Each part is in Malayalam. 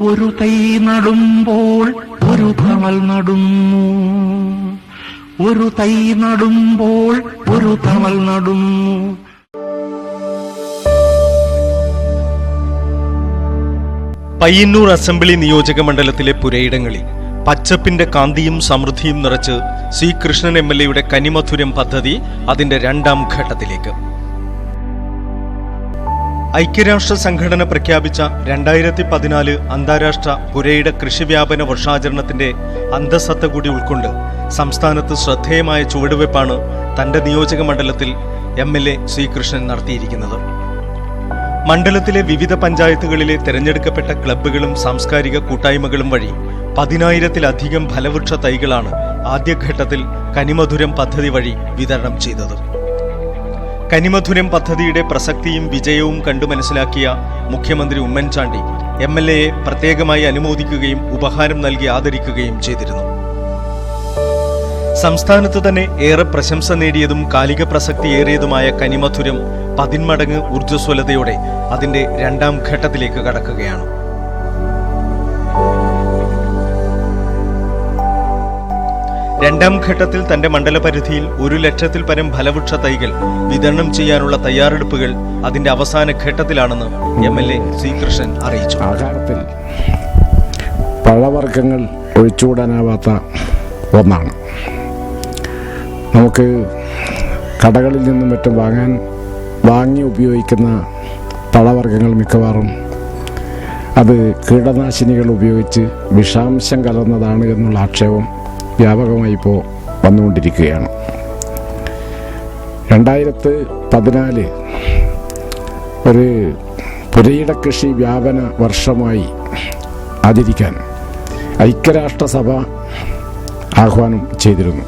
ഒരു തൈ നടുമ്പോൾ ഒരു തണൽ നടുന്നു, ഒരു തൈ നടുമ്പോൾ ഒരു തണൽ നടുന്നു. പയ്യന്നൂർ അസംബ്ലി നിയോജക മണ്ഡലത്തിലെ പുരയിടങ്ങളിൽ പച്ചപ്പിന്റെ കാന്തിയും സമൃദ്ധിയും നിറച്ച് സി കൃഷ്ണൻ MLA കനിമധുരം പദ്ധതി അതിന്റെ 2ാം ഘട്ടത്തിലേക്ക്. ഐക്യരാഷ്ട്ര സംഘടന പ്രഖ്യാപിച്ച 2014 അന്താരാഷ്ട്ര പുരയിട കൃഷിവ്യാപന വർഷാചരണത്തിന്റെ അന്തസത്ത കൂടി ഉൾക്കൊണ്ട് സംസ്ഥാനത്ത് ശ്രദ്ധേയമായ ചുവടുവയ്പ്പാണ് തന്റെ നിയോജക മണ്ഡലത്തിൽ MLA സി കൃഷ്ണൻ നടത്തിയിരിക്കുന്നത്. മണ്ഡലത്തിലെ വിവിധ പഞ്ചായത്തുകളിലെ തെരഞ്ഞെടുക്കപ്പെട്ട ക്ലബ്ബുകളും സാംസ്കാരിക കൂട്ടായ്മകളും വഴി 10,000-ലധികം ഫലവൃക്ഷ തൈകളാണ് ആദ്യഘട്ടത്തിൽ കനിമധുരം പദ്ധതി വഴി വിതരണം ചെയ്തത്. കനിമധുരം പദ്ധതിയുടെ പ്രസക്തിയും വിജയവും കണ്ടു മനസ്സിലാക്കിയ മുഖ്യമന്ത്രി ഉമ്മൻചാണ്ടി MLAയെ പ്രത്യേകമായി അനുമോദിക്കുകയും ഉപഹാരം നൽകി ആദരിക്കുകയും ചെയ്തിരുന്നു. സംസ്ഥാനത്ത് തന്നെ ഏറെ പ്രശംസ നേടിയതും കാലിക പ്രസക്തിയേറിയതുമായ കനിമധുരം 10 മടങ്ങ് ഊർജ്ജസ്വലതയോടെ അതിന്റെ 2ാം ഘട്ടത്തിലേക്ക് കടക്കുകയാണ്. രണ്ടാം ഘട്ടത്തിൽ തന്റെ മണ്ഡലപരിധിയിൽ 100,000-ൽ പരം ഫലവൃക്ഷ തൈകൾ വിതരണം ചെയ്യാനുള്ള തയ്യാറെടുപ്പുകൾ അതിന്റെ അവസാന ഘട്ടത്തിലാണെന്ന് MLA സി കൃഷ്ണൻ അറിയിച്ചു. ആഹാരത്തിൽ പഴവർഗ്ഗങ്ങൾ ഒഴിച്ചുകൂടാനാവാത്ത ഒന്നാണ്. നമുക്ക് കടകളിൽ നിന്നും മറ്റും വാങ്ങി ഉപയോഗിക്കുന്ന പഴവർഗ്ഗങ്ങൾ മിക്കവാറും അത് കീടനാശിനികൾ ഉപയോഗിച്ച് വിഷാംശം കലർന്നതാണ് എന്നുള്ള ആക്ഷേപം വ്യാപകമായി ഇപ്പോൾ വന്നുകൊണ്ടിരിക്കുകയാണ്. 2014 ഒരു പുരയിട കൃഷി വ്യാപന വർഷമായി ആചരിക്കാൻ ഐക്യരാഷ്ട്രസഭ ആഹ്വാനം ചെയ്തിരുന്നു.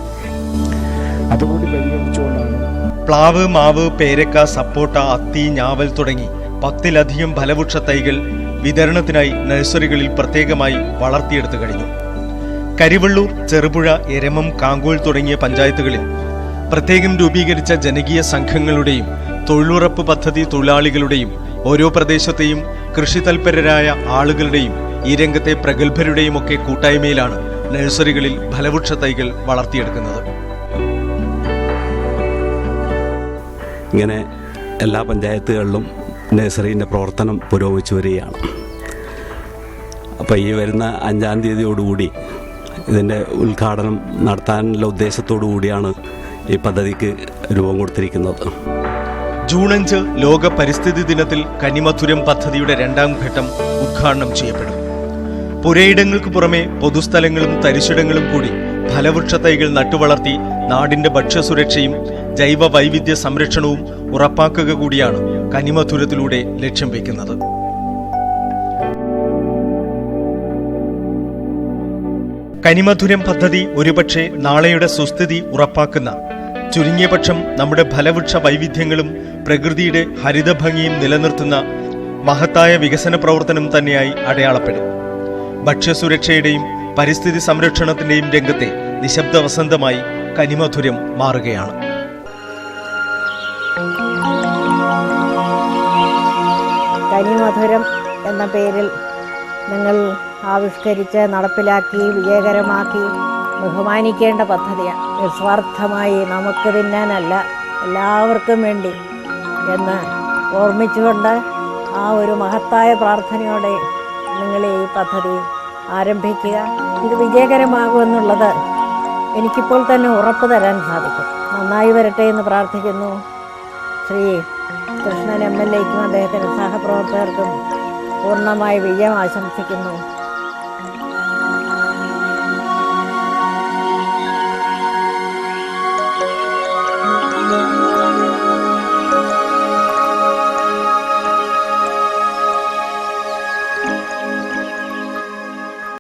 അതുകൂടി പരിഗണിച്ചുകൊണ്ടാണ് പ്ലാവ്, മാവ്, പേരക്ക, സപ്പോട്ട, അത്തി, ഞാവൽ തുടങ്ങി 10-ലധികം ഫലവൃക്ഷ തൈകൾ വിതരണത്തിനായി നഴ്സറികളിൽ പ്രത്യേകമായി വളർത്തിയെടുത്തു കഴിഞ്ഞു. കരിവള്ളൂർ, ചെറുപുഴ, എരമം, കാങ്കോൽ തുടങ്ങിയ പഞ്ചായത്തുകളിൽ പ്രത്യേകം രൂപീകരിച്ച ജനകീയ സംഘങ്ങളുടെയും തൊഴിലുറപ്പ് പദ്ധതി തൊഴിലാളികളുടെയും ഓരോ പ്രദേശത്തെയും കൃഷി തൽപരരായ ആളുകളുടെയും ഈ രംഗത്തെ പ്രഗത്ഭരുടെയും ഒക്കെ കൂട്ടായ്മയിലാണ് നഴ്സറികളിൽ ഫലവൃക്ഷ തൈകൾ വളർത്തിയെടുക്കുന്നത്. ഇങ്ങനെ എല്ലാ പഞ്ചായത്തുകളിലും നഴ്സറിൻ്റെ പ്രവർത്തനം പുരോഗമിച്ചു വരികയാണ്. അപ്പോൾ ഈ വരുന്ന 5-ാം തീയതിയോടുകൂടി ഇതിൻ്റെ ഉദ്ഘാടനം നടത്താനുള്ള ഉദ്ദേശത്തോടു കൂടിയാണ് ഈ പദ്ധതിക്ക് രൂപം കൊടുത്തിരിക്കുന്നത്. ജൂൺ 5 ലോക പരിസ്ഥിതി ദിനത്തിൽ കനിമധുരം പദ്ധതിയുടെ 2ാം ഘട്ടം ഉദ്ഘാടനം ചെയ്യപ്പെടും. പുരയിടങ്ങൾക്ക് പുറമെ പൊതുസ്ഥലങ്ങളും തരിശിടങ്ങളും കൂടി ഫലവൃക്ഷ തൈകൾ നട്ടുവളർത്തി നാടിന്റെ ഭക്ഷ്യസുരക്ഷയും ജൈവ വൈവിധ്യ സംരക്ഷണവും ഉറപ്പാക്കുക കൂടിയാണ് കനിമധുരത്തിലൂടെ ലക്ഷ്യം വയ്ക്കുന്നത്. കനിമധുരം പദ്ധതി ഒരുപക്ഷെ നാളെയുടെ സുസ്ഥിതി ഉറപ്പാക്കുന്ന, ചുരുങ്ങിയ പക്ഷം നമ്മുടെ ഫലവൃക്ഷ വൈവിധ്യങ്ങളും പ്രകൃതിയുടെ ഹരിതഭംഗിയും നിലനിർത്തുന്ന മഹത്തായ വികസന പ്രവർത്തനം തന്നെയായി അടയാളപ്പെടും. ഭക്ഷ്യസുരക്ഷയുടെയും പരിസ്ഥിതി സംരക്ഷണത്തിന്റെയും രംഗത്തെ നിശബ്ദ വസന്തമായി കനിമധുരം മാറുകയാണ്. കനിമധുരം എന്ന പേരിൽ നിങ്ങൾ ആവിഷ്കരിച്ച് നടപ്പിലാക്കി വിജയകരമാക്കി ബഹുമാനിക്കേണ്ട പദ്ധതിയാണ്. നിസ്വാർത്ഥമായി നമുക്ക് തിന്നാനല്ല, എല്ലാവർക്കും വേണ്ടി എന്ന് ഓർമ്മിച്ചുകൊണ്ട് ആ ഒരു മഹത്തായ പ്രാർത്ഥനയോടെ നിങ്ങൾ ഈ പദ്ധതി ആരംഭിക്കുക. ഇത് വിജയകരമാകുമെന്നുള്ളത് എനിക്കിപ്പോൾ തന്നെ ഉറപ്പ് തരാൻ സാധിക്കും. നന്നായി വരട്ടെ എന്ന് പ്രാർത്ഥിക്കുന്നു. ശ്രീ കൃഷ്ണൻ MLAയ്ക്കും അദ്ദേഹത്തിൻ്റെ സഹപ്രവർത്തകർക്കും പൂർണ്ണമായ വിജയം ആശംസിക്കുന്നു.